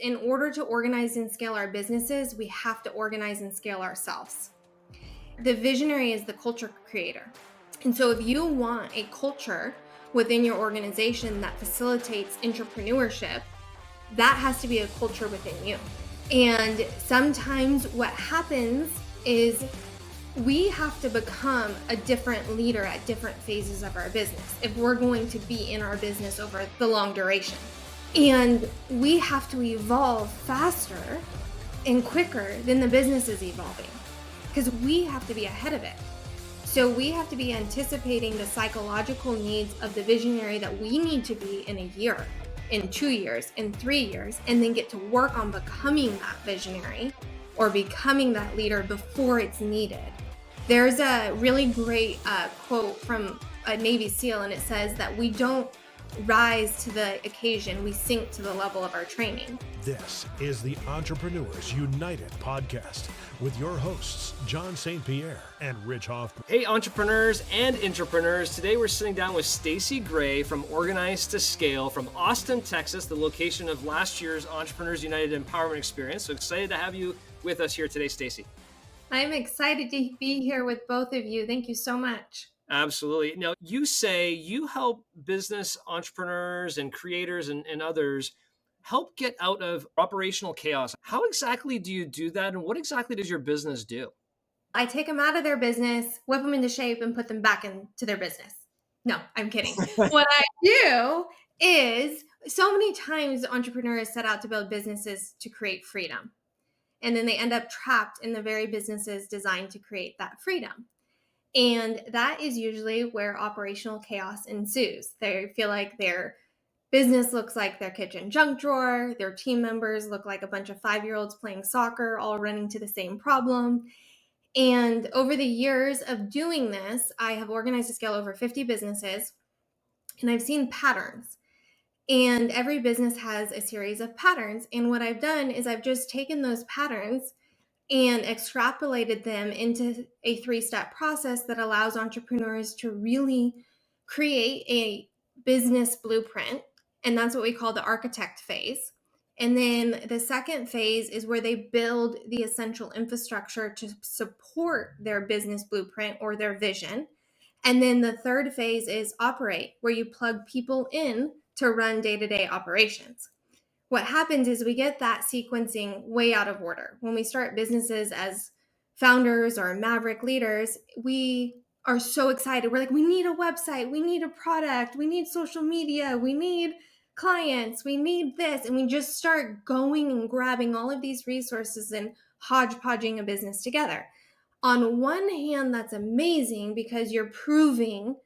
In order to organize and scale our businesses, we have to organize and scale ourselves. The visionary is the culture creator. And so if you want a culture within your organization that facilitates entrepreneurship, that has to be a culture within you. And sometimes what happens is we have to become a different leader at different phases of our business if we're going to be in our business over the long duration. And we have to evolve faster and quicker than the business is evolving because we have to be ahead of it. So we have to be anticipating the psychological needs of the visionary that we need to be in a year, in 2 years, in 3 years, and then get to work on becoming that visionary or becoming that leader before it's needed. There's a really great quote from a Navy SEAL, and it says that we don't rise to the occasion, we sink to the level of our training. This is the Entrepreneurs United podcast with your hosts, John St. Pierre and Rich Hoffman. Hey, entrepreneurs and intrapreneurs. Today we're sitting down with Staci Gray from Organize to Scale from Austin, Texas, the location of last year's Entrepreneurs United Empowerment Experience. So excited to have you with us here today, Staci. I'm excited to be here with both of you. Thank you so much. Absolutely. Now, you say you help business entrepreneurs and creators and others help get out of operational chaos. How exactly do you do that? And what exactly does your business do? I take them out of their business, whip them into shape, and put them back into their business. No, I'm kidding. What I do is so many times entrepreneurs set out to build businesses to create freedom. And then they end up trapped in the very businesses designed to create that freedom. And that is usually where operational chaos ensues. They feel like their business looks like their kitchen junk drawer. Their team members look like a bunch of 5-year-olds playing soccer, all running to the same problem. And over the years of doing this, I have organized to scale over 50 businesses, and I've seen patterns. And every business has a series of patterns. And what I've done is I've just taken those patterns and extrapolated them into a 3-step process that allows entrepreneurs to really create a business blueprint. And that's what we call the architect phase. And then the second phase is where they build the essential infrastructure to support their business blueprint or their vision. And then the third phase is operate, where you plug people in to run day-to-day operations. What happens is we get that sequencing way out of order. When we start businesses as founders or maverick leaders, we are so excited. We're like, we need a website, we need a product, we need social media, we need clients, we need this. And we just start going and grabbing all of these resources and hodgepodging a business together. On one hand, that's amazing because you're proving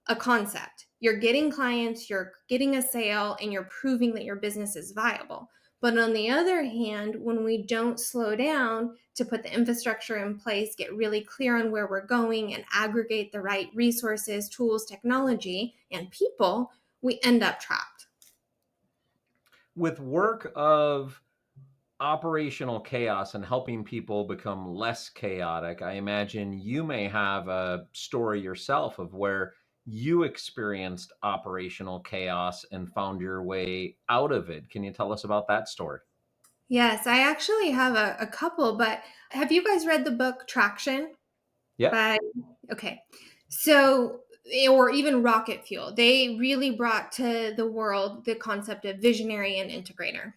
a concept. You're getting clients, you're getting a sale, and you're proving that your business is viable. But on the other hand, when we don't slow down to put the infrastructure in place, get really clear on where we're going, and aggregate the right resources, tools, technology, and people, we end up trapped. With work of operational chaos and helping people become less chaotic, I imagine you may have a story yourself of where you experienced operational chaos and found your way out of it. Can you tell us about that story? Yes, I actually have a couple, but have you guys read the book Traction? Yeah. Okay. So, or even Rocket Fuel, they really brought to the world the concept of visionary and integrator.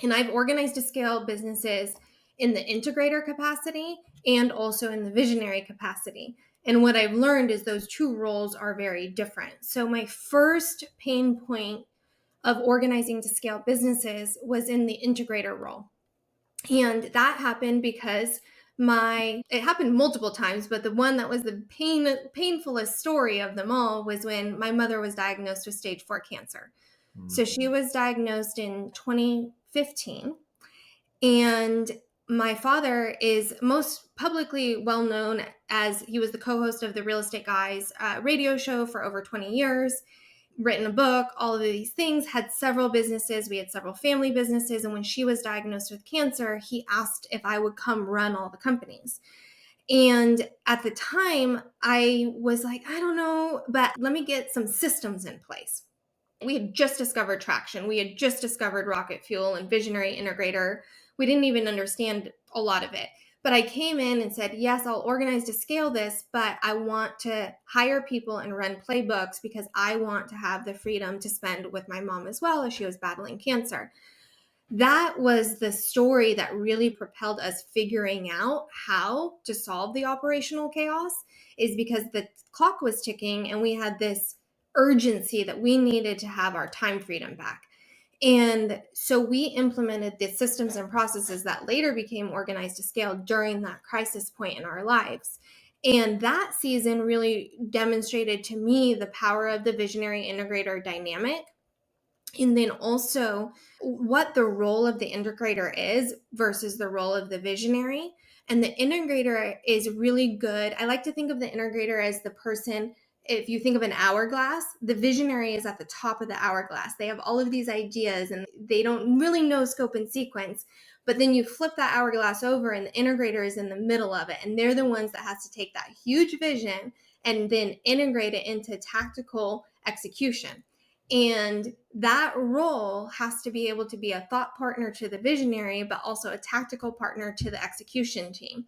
And I've organized to scale businesses in the integrator capacity and also in the visionary capacity. And what I've learned is those two roles are very different. So my first pain point of organizing to scale businesses was in the integrator role. And that happened because it happened multiple times, but the one that was the painfulest story of them all was when my mother was diagnosed with stage 4 cancer. Mm-hmm. So she was diagnosed in 2015, and my father is most publicly well known as he was the co-host of the Real Estate Guys radio show for over 20 years. Written a book, all of these things, had several businesses. We had several family businesses. And when she was diagnosed with cancer, he asked if I would come run all the companies. And at the time, I was like, I don't know, but let me get some systems in place. We had just discovered traction. We had just discovered rocket fuel and visionary integrator. We didn't even understand a lot of it. But I came in and said, yes, I'll organize to scale this, but I want to hire people and run playbooks because I want to have the freedom to spend with my mom as well as she was battling cancer. That was the story that really propelled us figuring out how to solve the operational chaos, is because the clock was ticking and we had this urgency that we needed to have our time freedom back. And so we implemented the systems and processes that later became organized to scale during that crisis point in our lives. And that season really demonstrated to me the power of the visionary integrator dynamic, and then also what the role of the integrator is versus the role of the visionary. And the integrator is really good. I like to think of the integrator as the person, if you think of an hourglass, the visionary is at the top of the hourglass. They have all of these ideas and they don't really know scope and sequence. But then you flip that hourglass over and the integrator is in the middle of it. And they're the ones that has to take that huge vision and then integrate it into tactical execution. And that role has to be able to be a thought partner to the visionary, but also a tactical partner to the execution team.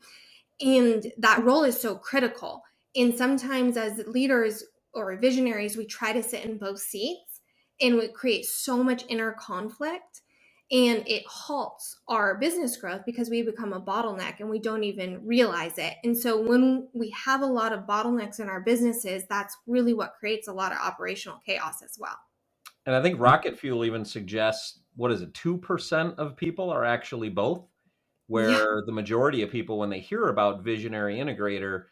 And that role is so critical. And sometimes, as leaders or visionaries, we try to sit in both seats and we create so much inner conflict. And it halts our business growth because we become a bottleneck and we don't even realize it. And so, when we have a lot of bottlenecks in our businesses, that's really what creates a lot of operational chaos as well. And I think rocket fuel even suggests, what is it, 2% of people are actually both, Yeah. where the majority of people, when they hear about visionary integrator,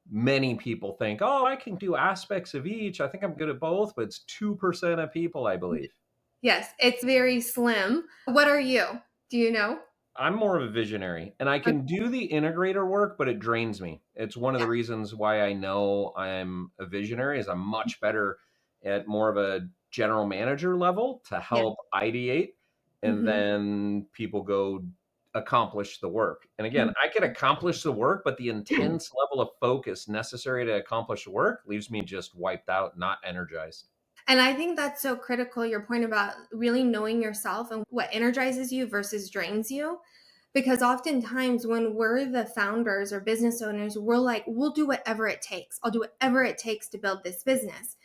many people think, oh, I can do aspects of each. I think I'm good at both, but it's 2% of people, I believe. Yes, it's very slim. What are you? Do you know? I'm more of a visionary and I Okay. can do the integrator work, but it drains me. It's one of the Yeah. reasons why I know I'm a visionary is I'm much better at more of a general manager level to Yeah. help ideate and Mhm. then people go accomplish the work. And again, Mhm. I can accomplish the work, but the intense level of focus necessary to accomplish the work leaves me just wiped out, not energized. And I think that's so critical, your point about really knowing yourself and what energizes you versus drains you. Because oftentimes, when we're the founders or business owners, we're like, we'll do whatever it takes. I'll do whatever it takes to build this business.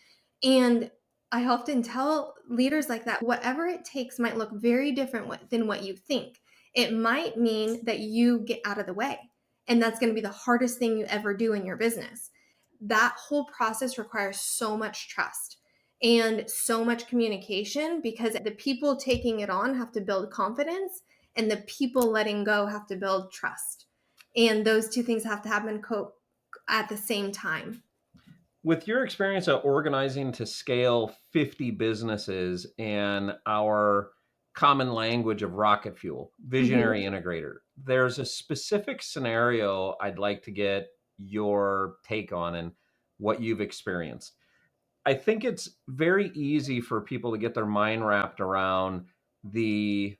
And I often tell leaders like that, whatever it takes might look very different than what you think. It might mean that you get out of the way. And that's going to be the hardest thing you ever do in your business. That whole process requires so much trust and so much communication, because the people taking it on have to build confidence and the people letting go have to build trust. And those two things have to happen at the same time. With your experience of organizing to scale 50 businesses and our common language of rocket fuel, Mhm. visionary integrator, there's a specific scenario I'd like to get your take on and what you've experienced. I think it's very easy for people to get their mind wrapped around the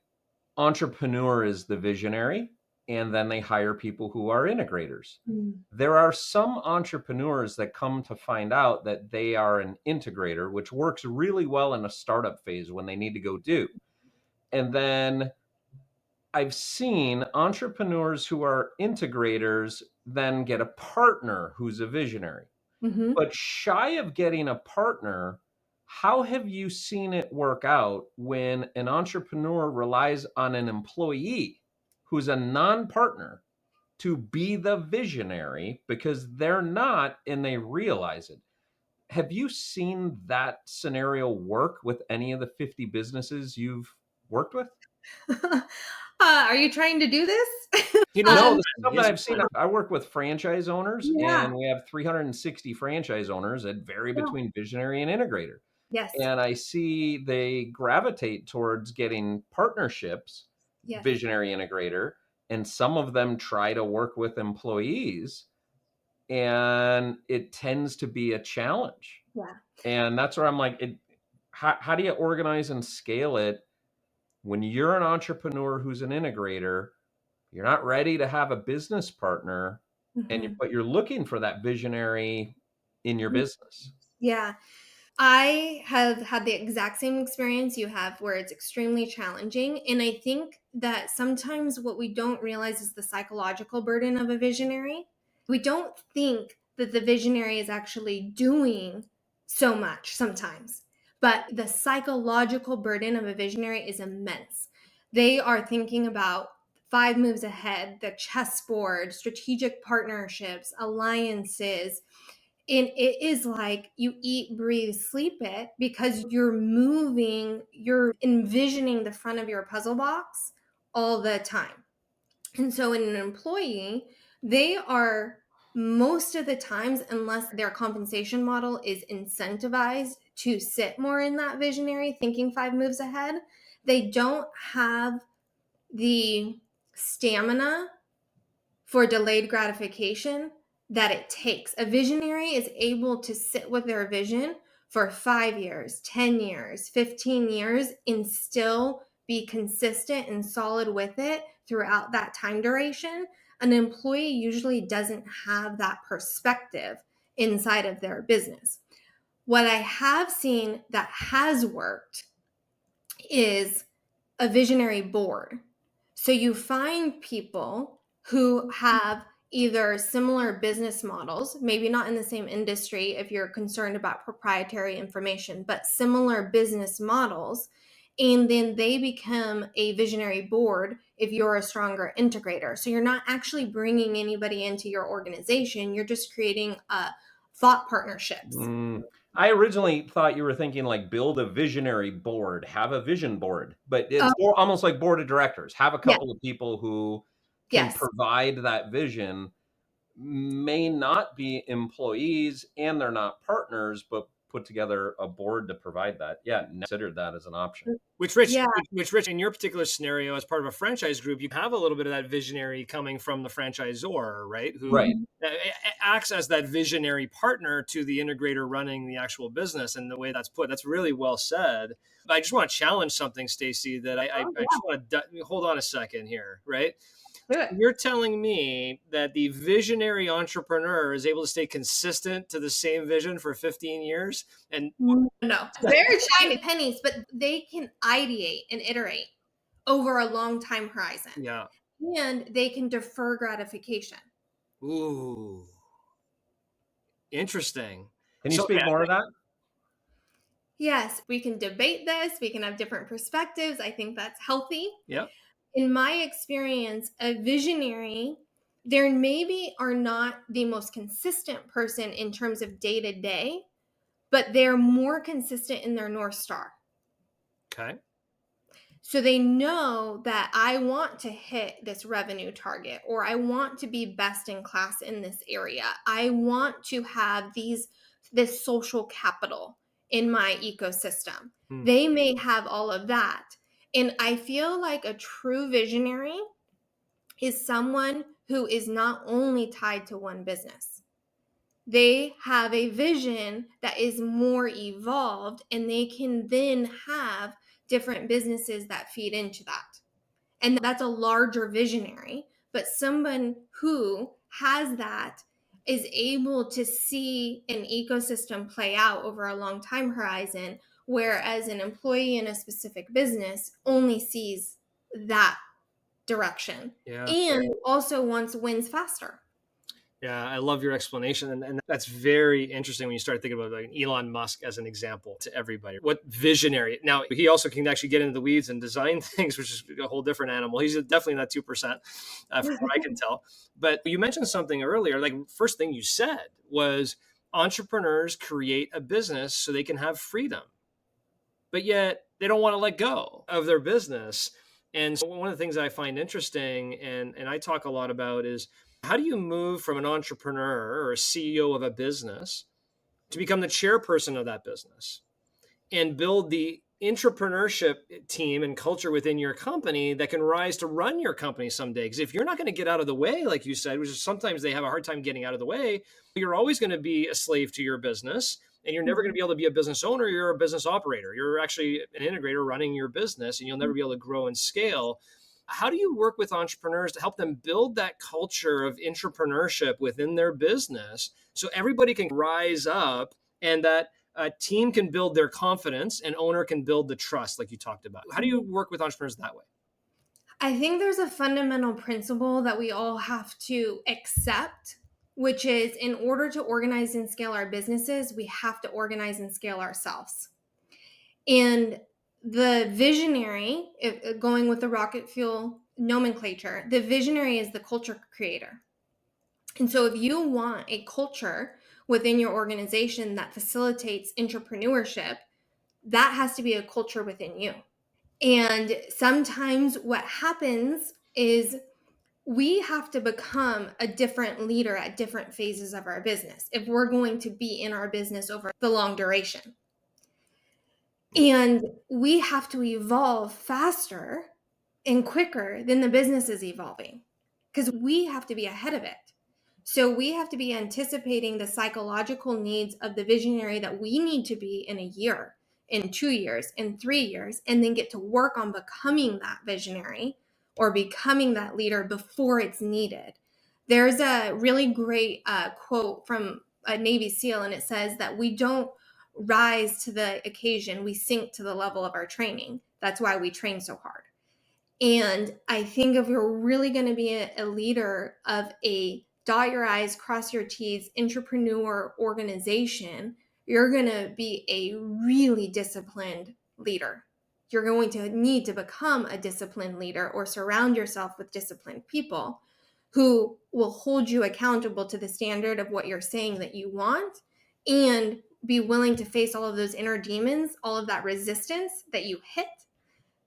entrepreneur is the visionary, and then they hire people who are integrators. Mm. There are some entrepreneurs that come to find out that they are an integrator, which works really well in a startup phase when they need to go do. And then I've seen entrepreneurs who are integrators then get a partner who's a visionary. Mhm. But shy of getting a partner, how have you seen it work out when an entrepreneur relies on an employee who's a non partner to be the visionary because they're not and they realize it? Have you seen that scenario work with any of the 50 businesses you've worked with? Are you trying to do this? He knows No, um, the this is something he has a I've seen. plan. I work with franchise owners, yeah. and we have 360 franchise owners that vary Yeah. between visionary and integrator. Yes. And I see they gravitate towards getting partnerships, Yes. visionary integrator, and some of them try to work with employees, and it tends to be a challenge. Yeah. And that's where I'm like, how do you organize and scale it when you're an entrepreneur who's an integrator? You're not ready to have a business partner, Mhm. but you're looking for that visionary in your business. Yeah. I have had the exact same experience you have where it's extremely challenging. And I think that sometimes what we don't realize is the psychological burden of a visionary. We don't think that the visionary is actually doing so much sometimes, but the psychological burden of a visionary is immense. They are thinking about 5 moves ahead, the chessboard, strategic partnerships, alliances, and it is like you eat, breathe, sleep it because you're moving, you're envisioning the front of your puzzle box all the time. And so, in an employee, they are most of the times, unless their compensation model is incentivized to sit more in that visionary thinking 5 moves ahead, they don't have the stamina for delayed gratification that it takes. A visionary is able to sit with their vision for 5 years, 10 years, 15 years, and still be consistent and solid with it throughout that time duration. An employee usually doesn't have that perspective inside of their business. What I have seen that has worked is a visionary board. So you find people who have either similar business models, maybe not in the same industry if you're concerned about proprietary information, but similar business models. And then they become a visionary board if you're a stronger integrator. So you're not actually bringing anybody into your organization, you're just creating thought partnerships. I originally thought you were thinking like build a visionary board, have a vision board, but Oh, it's more almost like board of directors. Have a yeah, couple of people who can yes. provide that vision, may not be employees and they're not partners, but put together a board to provide that. Yeah, considered that as an option. Yeah. Which Rich, in your particular scenario, as part of a franchise group, you have a little bit of that visionary coming from the franchisor, right? Who Right. acts as that visionary partner to the integrator running the actual business. And the way that's put, that's really well said. But I just want to challenge something, Stacy, that Oh, I just yeah. want to hold on a second here, right? Do it. You're telling me that the visionary entrepreneur is able to stay consistent to the same vision for 15 years? And No, very shiny pennies, but they can ideate and iterate over a long time horizon, yeah. and they can defer gratification. Ooh, interesting. Can you So speak yeah, more to that? Yes, we can debate this, we can have different perspectives. I think that's healthy. yeah, In my experience, a visionary, there maybe are not the most consistent person in terms of day to day, but they're more consistent in their North Star. okay, So they know that I want to hit this revenue target, or I want to be best in class in this area. I want to have this social capital in my ecosystem. hmm. They may have all of that. And I feel like a true visionary is someone who is not only tied to one business. They have a vision that is more evolved, and they can then have different businesses that feed into that. And that's a larger visionary, but someone who has that is able to see an ecosystem play out over a long time horizon, whereas an employee in a specific business only sees that direction Yeah. and also wins faster. Yeah, I love your explanation. And that's very interesting when you start thinking about like Elon Musk as an example to everybody. What visionary. Now, he also can actually get into the weeds and design things, which is a whole different animal. He's definitely not 2%, from what I can tell. But you mentioned something earlier. Like, first thing you said was entrepreneurs create a business so they can have freedom, but yet they don't want to let go of their business. And so one of the things I find interesting and I talk a lot about is how do you move from an entrepreneur or a CEO of a business to become the chairperson of that business and build the entrepreneurship team and culture within your company that can rise to run your company someday? Because if you're not going to get out of the way, like you said, which is sometimes they have a hard time getting out of the way, you're always going to be a slave to your business and you're never going to be able to be a business owner. You're a business operator. You're actually an integrator running your business and you'll never be able to grow and scale. How do you work with entrepreneurs to help them build that culture of entrepreneurship within their business so everybody can rise up and that A team can build their confidence and owner can build the trust, like you talked about. How do you work with entrepreneurs that way? I think there's a fundamental principle that we all have to accept, which is in order to organize and scale our businesses, we have to organize and scale ourselves. And the visionary, going with the rocket fuel nomenclature, the visionary is the culture creator. And so if you want a culture within your organization that facilitates entrepreneurship, that has to be a culture within you. And sometimes what happens is we have to become a different leader at different phases of our business if we're going to be in our business over the long duration. And we have to evolve faster and quicker than the business is evolving because we have to be ahead of it. So we have to be anticipating the psychological needs of the visionary that we need to be in a year, in 2 years, in 3 years, and then get to work on becoming that visionary or becoming that leader before it's needed. There's a really great quote from a Navy SEAL, and it says that we don't rise to the occasion, we sink to the level of our training. That's why we train so hard. And I think if you're really going to be a leader of a dot your I's, cross your T's entrepreneur organization, you're going to be a really disciplined leader. You're going to need to become a disciplined leader or surround yourself with disciplined people who will hold you accountable to the standard of what you're saying that you want and be willing to face all of those inner demons, all of that resistance that you hit,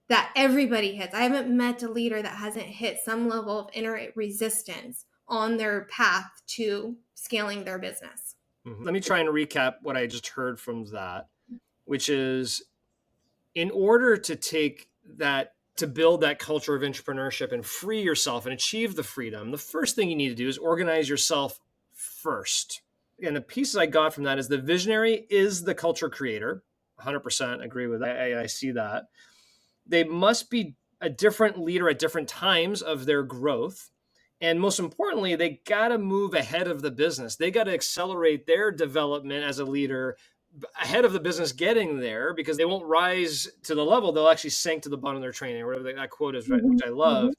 that everybody hits. I haven't met a leader that hasn't hit some level of inner resistance on their path to scaling their business. Let me try and recap what I just heard from that, which is in order to take that, to build that culture of entrepreneurship and free yourself and achieve the freedom, the first thing you need to do is organize yourself first. And the pieces I got from that is the visionary is the culture creator. 100% agree with that. I see that. They must be a different leader at different times of their growth. And most importantly, they got to move ahead of the business. They got to accelerate their development as a leader ahead of the business getting there, because they won't rise to the level. They'll actually sink to the bottom of their training, or whatever that quote is, right? Which I love.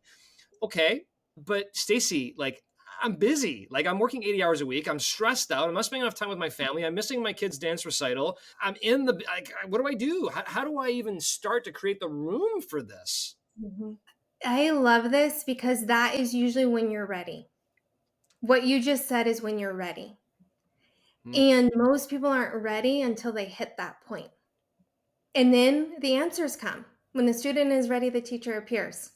Okay. But Staci, like, I'm busy. Like, I'm working 80 hours a week. I'm stressed out. I'm not spending enough time with my family. I'm missing my kid's dance recital. I'm in the, like, what do I do? How do I even start to create the room for this? I love this because that is usually when you're ready. What you just said is when you're ready. And most people aren't ready until they hit that point. And then the answers come. When the student is ready, the teacher appears.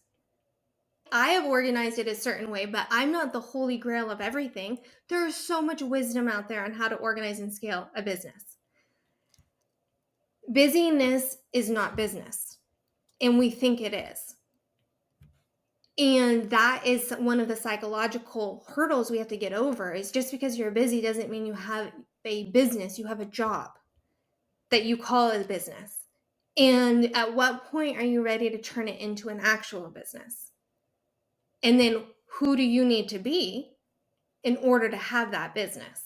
I have organized it a certain way, but I'm not the holy grail of everything. There is so much wisdom out there on how to organize and scale a business. Busyness is not business, and we think it is. And that is one of the psychological hurdles we have to get over, is just because you're busy doesn't mean you have a business. You have a job that you call a business. And at what point are you ready to turn it into an actual business? And then who do you need to be in order to have that business?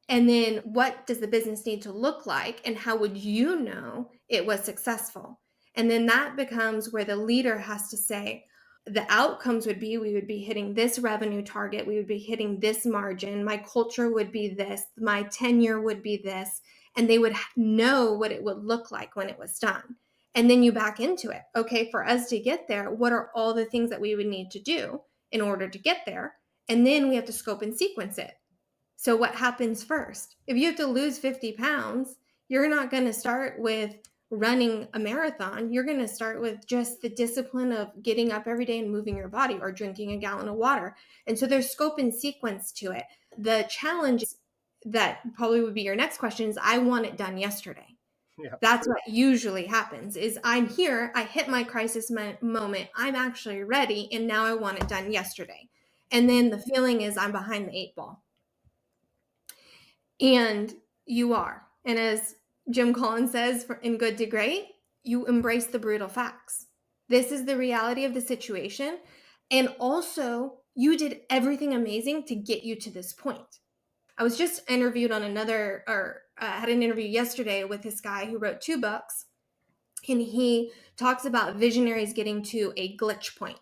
And then what does the business need to look like? And how would you know it was successful? And then that becomes where the leader has to say, the outcomes would be, we would be hitting this revenue target. We would be hitting this margin. My culture would be this. My tenure would be this. And they would know what it would look like when it was done. And then you back into it. Okay, for us to get there, what are all the things that we would need to do in order to get there? And then we have to scope and sequence it. So what happens first? If you have to lose 50 pounds, you're not going to start with running a marathon. You're going to start with just the discipline of getting up every day and moving your body, or drinking a gallon of water. And so there's scope and sequence to it. The challenge that probably would be your next question is, I want it done yesterday. Yeah. That's what usually happens is, I'm here, I hit my crisis moment, I'm actually ready, and now I want it done yesterday. And then the feeling is I'm behind the 8 ball. And you are. And as Jim Collins says in Good to Great, you embrace the brutal facts. This is the reality of the situation. And also, you did everything amazing to get you to this point. I was just interviewed on another had an interview yesterday with this guy who wrote 2 books, and he talks about visionaries getting to a glitch point.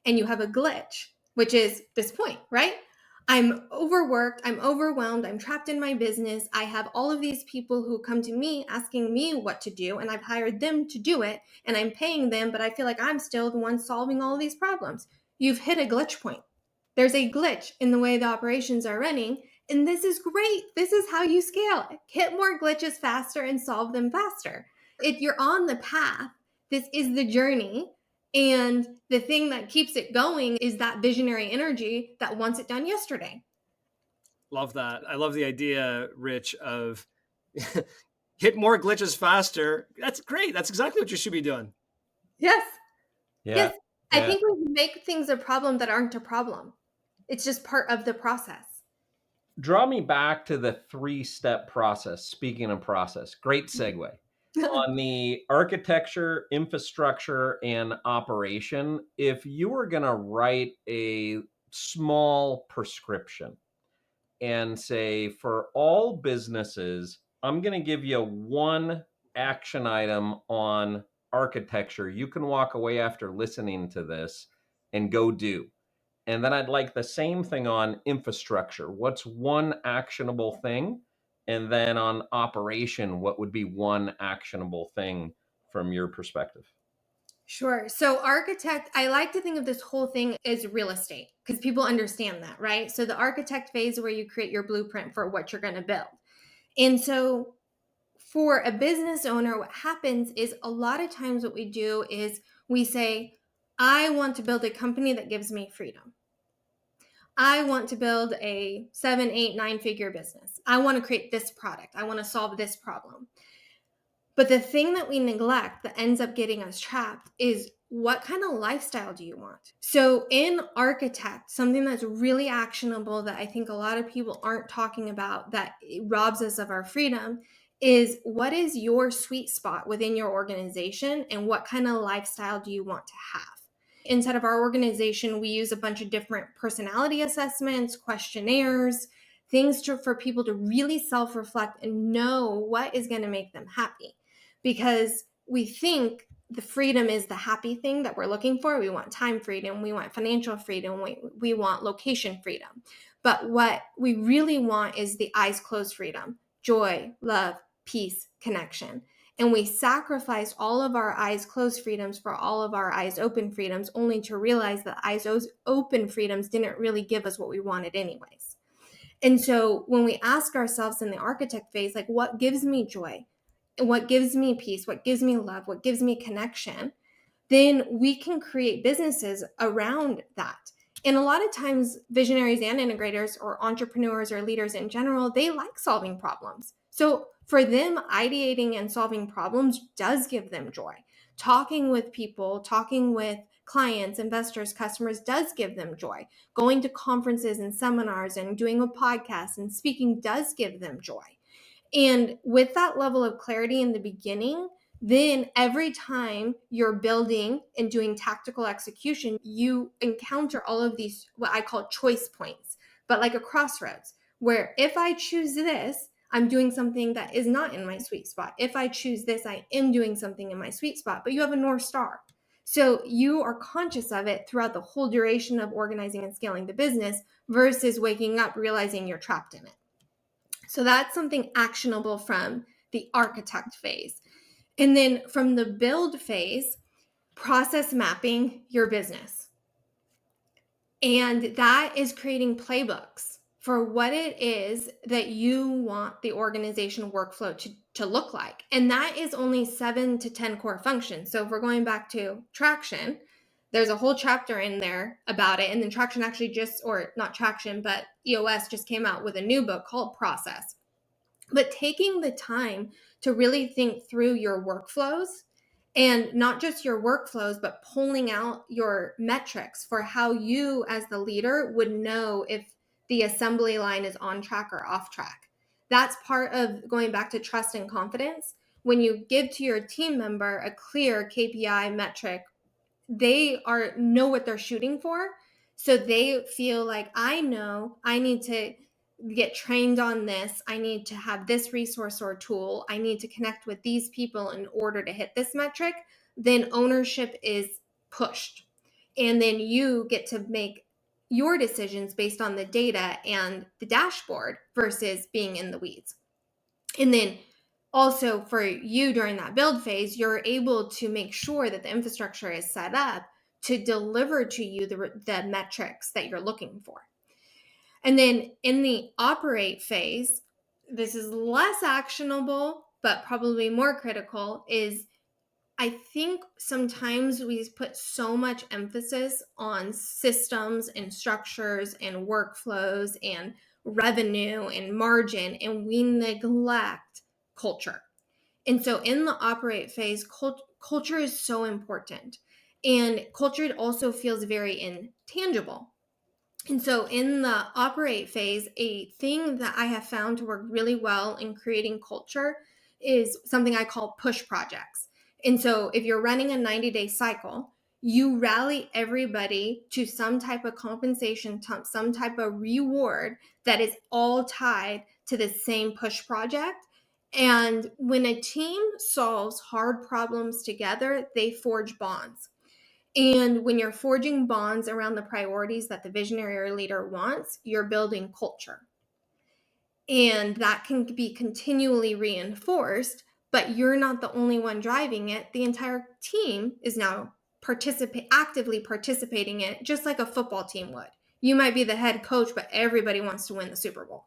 And you have a glitch, which is this point, right? I'm overworked, I'm overwhelmed, I'm trapped in my business. I have all of these people who come to me asking me what to do, and I've hired them to do it, and I'm paying them, but I feel like I'm still the one solving all of these problems. You've hit a glitch point. There's a glitch in the way the operations are running, and this is great. This is how you scale. Hit more glitches faster and solve them faster. If you're on the path, this is the journey. And the thing that keeps it going is that visionary energy that wants it done yesterday. Love that. I love the idea, Rich, of hit more glitches faster. That's great. That's exactly what you should be doing. Yes. Yeah. Yes. I Yeah. think we make things a problem that aren't a problem. It's just part of the process. Draw me back to the 3-step process. Speaking of process, great segue. On the architecture, infrastructure, and operation, if you were going to write a small prescription and say, for all businesses, I'm going to give you one action item on architecture you can walk away after listening to this and go do. And then I'd like the same thing on infrastructure. What's one actionable thing? And then on operation, what would be one actionable thing from your perspective? Sure. So, architect, I like to think of this whole thing as real estate because people understand that, right? So, the architect phase where you create your blueprint for what you're going to build. And so, for a business owner, what happens is a lot of times what we do is we say, I want to build a company that gives me freedom. I want to build a 7, 8, 9-figure business. I want to create this product. I want to solve this problem. But the thing that we neglect that ends up getting us trapped is what kind of lifestyle do you want? So in architect, something that's really actionable that I think a lot of people aren't talking about that robs us of our freedom is what is your sweet spot within your organization and what kind of lifestyle do you want to have? Inside of our organization, we use a bunch of different personality assessments, questionnaires, for people to really self-reflect and know what is going to make them happy. Because we think the freedom is the happy thing that we're looking for. We want time freedom, we want financial freedom, we want location freedom. But what we really want is the eyes closed freedom, joy, love, peace, connection. And we sacrifice all of our eyes closed freedoms for all of our eyes open freedoms, only to realize that eyes open freedoms didn't really give us what we wanted anyways. And so when we ask ourselves in the architect phase, like, what gives me joy? What gives me peace? What gives me love? What gives me connection? Then we can create businesses around that. And a lot of times, visionaries and integrators or entrepreneurs or leaders in general, they like solving problems. So for them, ideating and solving problems does give them joy. Talking with people, talking with clients, investors, customers does give them joy. Going to conferences and seminars and doing a podcast and speaking does give them joy. And with that level of clarity in the beginning, then every time you're building and doing tactical execution, you encounter all of these, what I call choice points, but like a crossroads, where if I choose this, I'm doing something that is not in my sweet spot. If I choose this, I am doing something in my sweet spot, but you have a North Star. So you are conscious of it throughout the whole duration of organizing and scaling the business versus waking up realizing you're trapped in it. So that's something actionable from the architect phase. And then from the build phase, process mapping your business. And that is creating playbooks for what it is that you want the organization workflow to look like. And that is only 7 to 10 core functions. So if we're going back to traction, there's a whole chapter in there about it. And then traction actually or not traction, but EOS just came out with a new book called Process. But taking the time to really think through your workflows, and not just your workflows, but pulling out your metrics for how you as the leader would know if the assembly line is on track or off track. That's part of going back to trust and confidence. When you give to your team member a clear KPI metric, they know what they're shooting for. So they feel like, I know I need to get trained on this. I need to have this resource or tool. I need to connect with these people in order to hit this metric. Then ownership is pushed. And then you get to make your decisions based on the data and the dashboard versus being in the weeds. And then also for you during that build phase, you're able to make sure that the infrastructure is set up to deliver to you the metrics that you're looking for. And then in the operate phase, this is less actionable, but probably more critical, is I think sometimes we put so much emphasis on systems and structures and workflows and revenue and margin, and we neglect culture. And so in the operate phase, culture is so important. And culture also feels very intangible. And so in the operate phase, a thing that I have found to work really well in creating culture is something I call push projects. And so if you're running a 90-day cycle, you rally everybody to some type of compensation, some type of reward that is all tied to the same push project. And when a team solves hard problems together, they forge bonds. And when you're forging bonds around the priorities that the visionary or leader wants, you're building culture. And that can be continually reinforced, but you're not the only one driving it. The entire team is now actively participating in it, just like a football team would. You might be the head coach, but everybody wants to win the Super Bowl.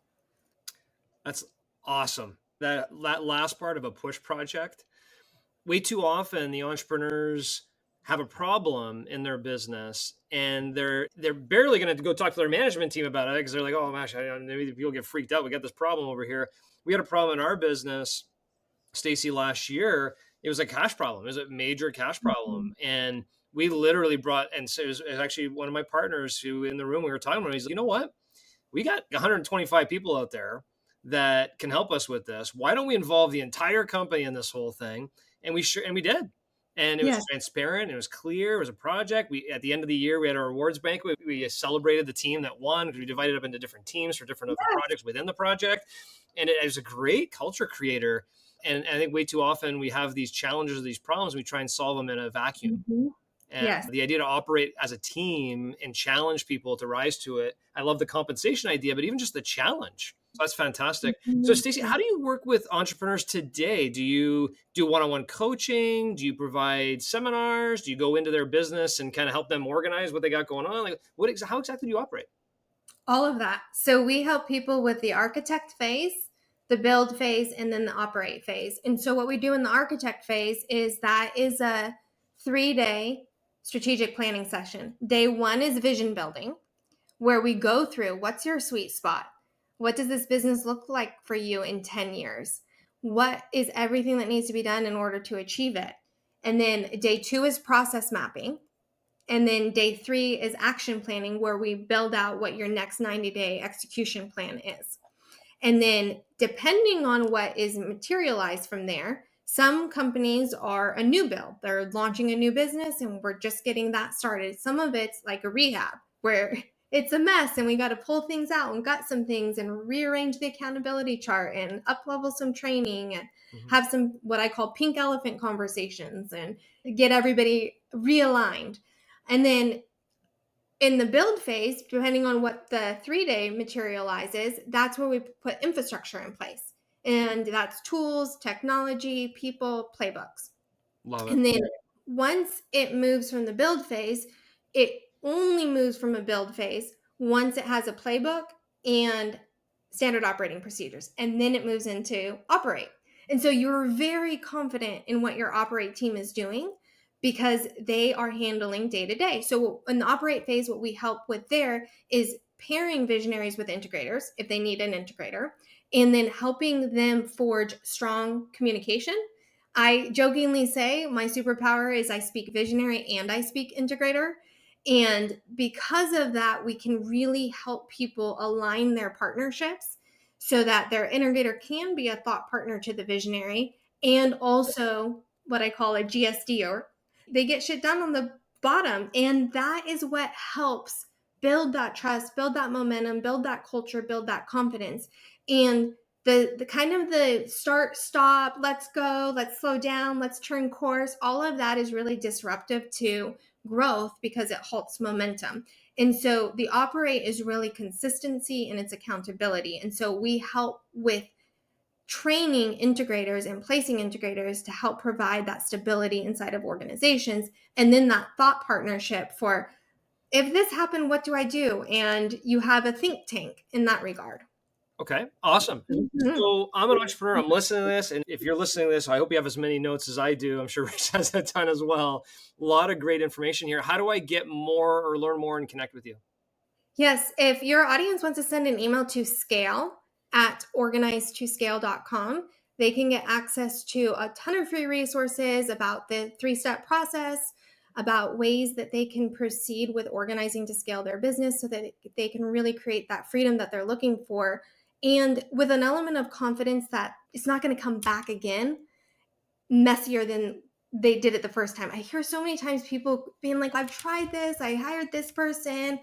That's awesome. That last part of a push project. Way too often the entrepreneurs have a problem in their business and they're barely going to go talk to their management team about it because they're like, oh gosh, maybe people get freaked out. We got this problem over here. We had a problem in our business, Staci, last year. It was a cash problem. It was a major cash problem. And we literally brought, and so it was actually one of my partners who in the room we were talking about, he's like, you know what? We got 125 people out there that can help us with this. Why don't we involve the entire company in this whole thing? And we did. And it was transparent. It was clear. It was a project. We, at the end of the year, we had our awards banquet. We celebrated the team that won because we divided up into different teams for different other projects within the project. And it was a great culture creator. And I think way too often we have these challenges or these problems. We try and solve them in a vacuum. Mm-hmm. And the idea to operate as a team and challenge people to rise to it. I love the compensation idea, but even just the challenge. So that's fantastic. Mm-hmm. So Staci, how do you work with entrepreneurs today? Do you do one-on-one coaching? Do you provide seminars? Do you go into their business and kind of help them organize what they got going on? Like how exactly do you operate? All of that. So we help people with the architect phase, the build phase, and then the operate phase. And so what we do in the architect phase is a 3-day strategic planning session. Day 1 is vision building, where we go through what's your sweet spot? What does this business look like for you in 10 years? What is everything that needs to be done in order to achieve it? And then day 2 is process mapping. And then day 3 is action planning, where we build out what your next 90-day execution plan is. And then depending on what is materialized from there, some companies are a new build. They're launching a new business and we're just getting that started. Some of it's like a rehab where it's a mess and we got to pull things out and gut some things and rearrange the accountability chart and up-level some training and have some what I call pink elephant conversations and get everybody realigned. And then in the build phase, depending on what the 3-day materializes, that's where we put infrastructure in place. And that's tools, technology, people, playbooks. Love it. And then once it moves from the build phase, it only moves from a build phase once it has a playbook and standard operating procedures. And then it moves into operate. And so you're very confident in what your operate team is doing because they are handling day to day. So in the operate phase, what we help with there is pairing visionaries with integrators if they need an integrator, and then helping them forge strong communication. I jokingly say my superpower is I speak visionary and I speak integrator. And because of that, we can really help people align their partnerships so that their integrator can be a thought partner to the visionary and also what I call a GSD, or they get shit done on the bottom. And that is what helps build that trust, build that momentum, build that culture, build that confidence. And the kind of the start, stop, let's go, let's slow down, let's turn course, all of that is really disruptive to growth because it halts momentum. And so the operate is really consistency and it's accountability. And so we help with training integrators and placing integrators to help provide that stability inside of organizations. And then that thought partnership for, if this happened, what do I do? And you have a think tank in that regard. Okay, awesome. Mhm. So I'm an entrepreneur. I'm listening to this. And if you're listening to this, I hope you have as many notes as I do. I'm sure Rich has a ton as well. A lot of great information here. How do I get more or learn more and connect with you? Yes, if your audience wants to send an email to scale@organizedtoscale.com, they can get access to a ton of free resources about the 3-step process, about ways that they can proceed with organizing to scale their business so that they can really create that freedom that they're looking for. And with an element of confidence that it's not going to come back again messier than they did it the first time. I hear so many times people being like, I've tried this, I hired this person,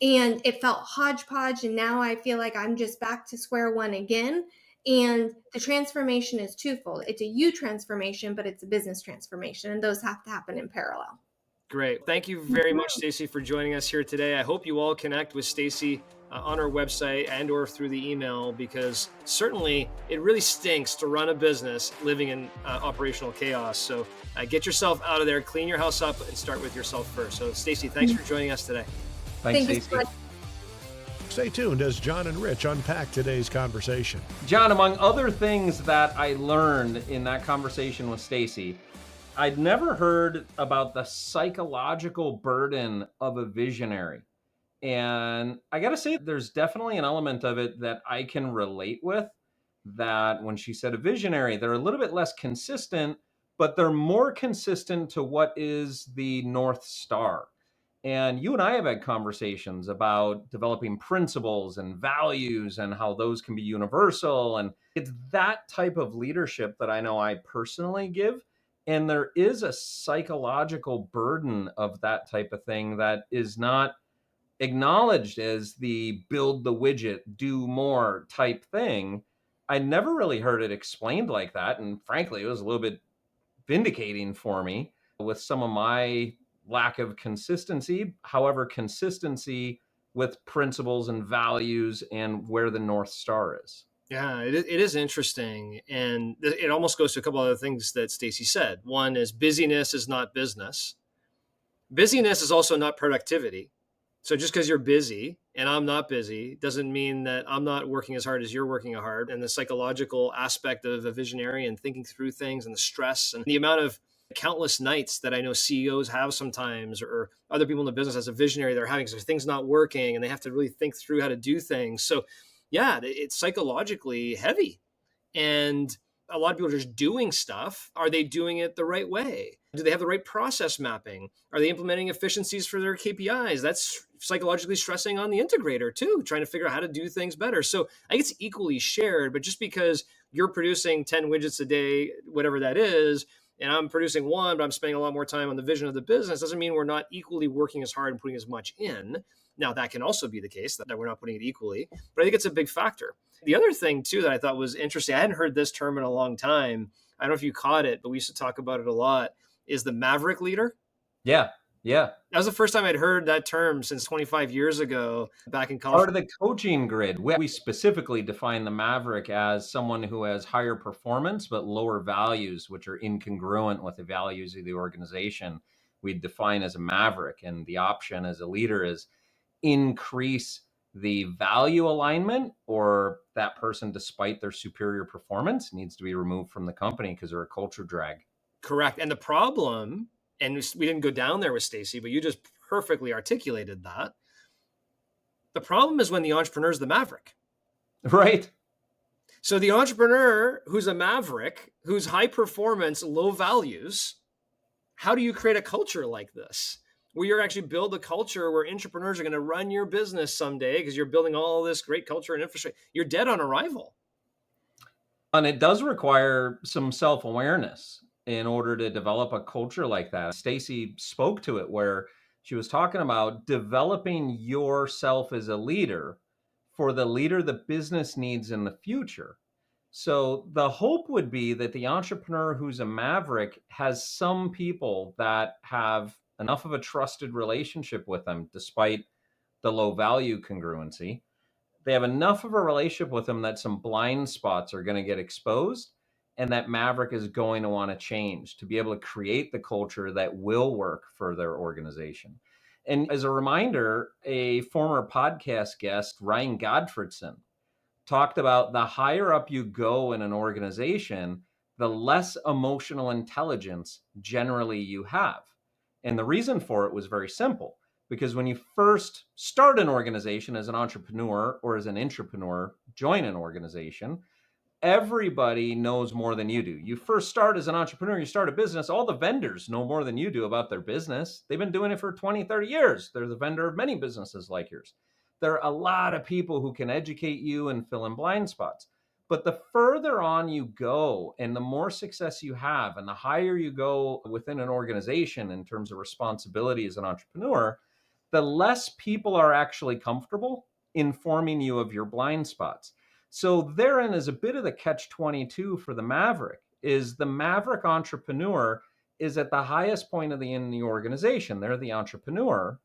and it felt hodgepodge. And now I feel like I'm just back to square one again. And the transformation is twofold. It's a you transformation, but it's a business transformation. And those have to happen in parallel. Great. Thank you very much, Staci, for joining us here today. I hope you all connect with Staci on our website and or through the email, because certainly it really stinks to run a business living in operational chaos. So get yourself out of there, clean your house up, and start with yourself first. So Staci, thanks for joining us today. Thanks, Thank you so Staci. much. Stay tuned as John and Rich unpack today's conversation. John, among other things that I learned in that conversation with Staci, I'd never heard about the psychological burden of a visionary. And I got to say, there's definitely an element of it that I can relate with. That when she said a visionary, they're a little bit less consistent, but they're more consistent to what is the North Star. And you and I have had conversations about developing principles and values and how those can be universal. And it's that type of leadership that I know I personally give. And there is a psychological burden of that type of thing that is not acknowledged as the build the widget, do more type thing. I never really heard it explained like that. And frankly, it was a little bit vindicating for me with some of my lack of consistency. However, consistency with principles and values and where the North Star is. Yeah, it is interesting. And it almost goes to a couple other things that Staci said. One is busyness is not business. Busyness is also not productivity. So just because you're busy and I'm not busy doesn't mean that I'm not working as hard as you're working hard. And the psychological aspect of a visionary and thinking through things and the stress and the amount of countless nights that I know CEOs have sometimes, or other people in the business as a visionary they're having, because things not working and they have to really think through how to do things. So yeah, it's psychologically heavy. And a lot of people are just doing stuff. Are they doing it the right way? Do they have the right process mapping? Are they implementing efficiencies for their KPIs? That's psychologically stressing on the integrator too, trying to figure out how to do things better. So I think it's equally shared, but just because you're producing 10 widgets a day, whatever that is, and I'm producing one, but I'm spending a lot more time on the vision of the business, doesn't mean we're not equally working as hard and putting as much in. Now, that can also be the case that we're not putting it equally, but I think it's a big factor. The other thing too that I thought was interesting, I hadn't heard this term in a long time. I don't know if you caught it, but we used to talk about it a lot, is the maverick leader. Yeah. Yeah. That was the first time I'd heard that term since 25 years ago back in college. Part of the coaching grid, we specifically define the maverick as someone who has higher performance but lower values, which are incongruent with the values of the organization. We define as a maverick, and the option as a leader is increase the value alignment, or that person, despite their superior performance, needs to be removed from the company because they're a culture drag. Correct. And the problem, and we didn't go down there with Staci, but you just perfectly articulated that. The problem is when the entrepreneur is the maverick. Right. So the entrepreneur who's a maverick, who's high performance, low values, how do you create a culture like this? Where you're actually build a culture where entrepreneurs are going to run your business someday because you're building all this great culture and infrastructure. You're dead on arrival. And it does require some self-awareness in order to develop a culture like that. Staci spoke to it, where She was talking about developing yourself as a leader for the leader the business needs in the future. So the hope would be that the entrepreneur who's a maverick has some people that have enough of a trusted relationship with them, despite the low value congruency. They have enough of a relationship with them that some blind spots are going to get exposed, and that maverick is going to want to change to be able to create the culture that will work for their organization. And as a reminder, a former podcast guest, Ryan Godfredson, talked about the higher up you go in an organization, the less emotional intelligence generally you have. And the reason for it was very simple, because when you first start an organization as an entrepreneur or as an intrapreneur, join an organization, everybody knows more than you do. You first start as an entrepreneur, you start a business, all the vendors know more than you do about their business. They've been doing it for 20, 30 years. They're the vendor of many businesses like yours. There are a lot of people who can educate you and fill in blind spots. But the further on you go and the more success you have and the higher you go within an organization in terms of responsibility as an entrepreneur, the less people are actually comfortable informing you of your blind spots. So therein is a bit of the catch-22 for the maverick, is the maverick entrepreneur is at the highest point in the organization. They're the entrepreneur.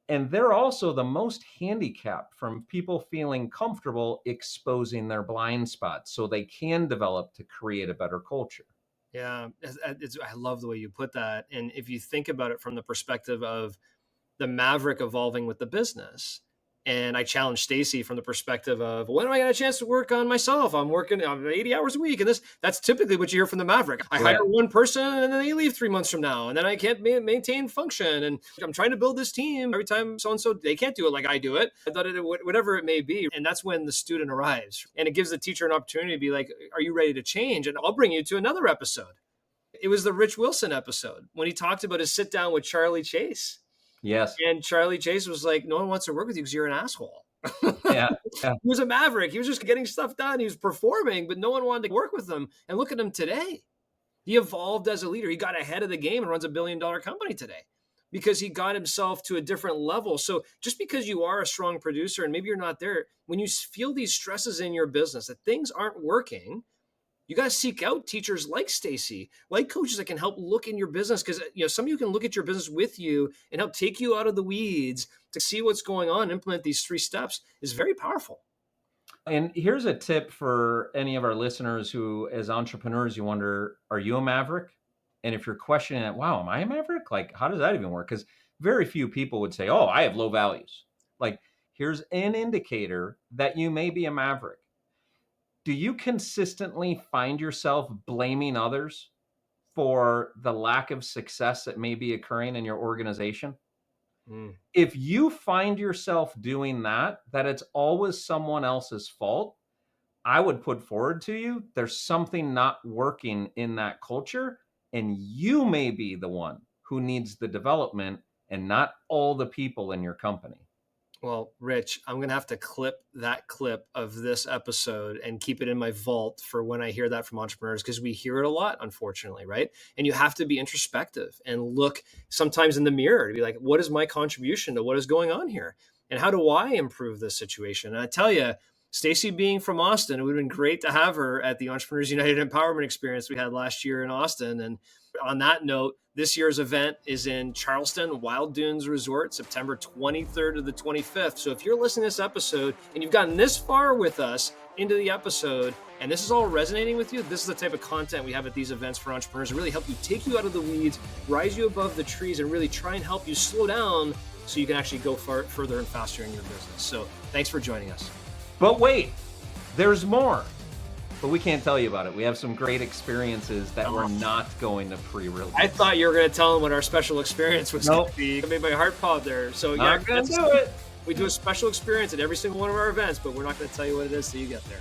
And they're also the most handicapped from people feeling comfortable exposing their blind spots so they can develop to create a better culture. Yeah, I love the way you put that. And if you think about it from the perspective of the maverick evolving with the business, and I challenged Staci from the perspective of, when am I going to a chance to work on myself? I'm working 80 hours a week. And that's typically what you hear from the maverick. I hire one person and then they leave 3 months from now. And then I can't maintain function. And I'm trying to build this team. Every time so-and-so, they can't do it like I do it. I thought whatever it may be. And that's when the student arrives. And it gives the teacher an opportunity to be like, are you ready to change? And I'll bring you to another episode. It was the Rich Wilson episode when he talked about his sit down with Charlie Chase. Yes. And Charlie Chase was like, no one wants to work with you because you're an asshole. Yeah. He was a maverick. He was just getting stuff done. He was performing, but no one wanted to work with him. And look at him today. He evolved as a leader. He got ahead of the game and runs a $1 billion company today because he got himself to a different level. So just because you are a strong producer and maybe you're not there, when you feel these stresses in your business that things aren't working, you got to seek out teachers like Staci, like coaches that can help look in your business, because some of you can look at your business with you and help take you out of the weeds to see what's going on. Implement these 3 steps is very powerful. And here's a tip for any of our listeners who, as entrepreneurs, you wonder, are you a maverick? And if you're questioning it, wow, am I a maverick? Like, how does that even work? Because very few people would say, oh, I have low values. Like, here's an indicator that you may be a maverick. Do you consistently find yourself blaming others for the lack of success that may be occurring in your organization? If you find yourself doing that it's always someone else's fault, I would put forward to you, there's something not working in that culture, and you may be the one who needs the development and not all the people in your company. Well, Rich, I'm going to have to clip that clip of this episode and keep it in my vault for when I hear that from entrepreneurs, because we hear it a lot, unfortunately, right? And you have to be introspective and look sometimes in the mirror to be like, what is my contribution to what is going on here? And how do I improve this situation? And I tell you, Staci being from Austin, it would have been great to have her at the Entrepreneurs United Empowerment Experience we had last year in Austin. And on that note, this year's event is in Charleston Wild Dunes Resort, September 23rd to the 25th. So if you're listening to this episode and you've gotten this far with us into the episode and this is all resonating with you, this is the type of content we have at these events for entrepreneurs to really help you take you out of the weeds, rise you above the trees, and really try and help you slow down so you can actually go further and faster in your business. So thanks for joining us. But wait, there's more. But we can't tell you about it. We have some great experiences that we're not going to pre-release. I thought you were going to tell them what our special experience was Nope. going to be. It made my heart pop there. So Not yeah, gonna do it. We do a special experience at every single one of our events, but we're not going to tell you what it is till you get there.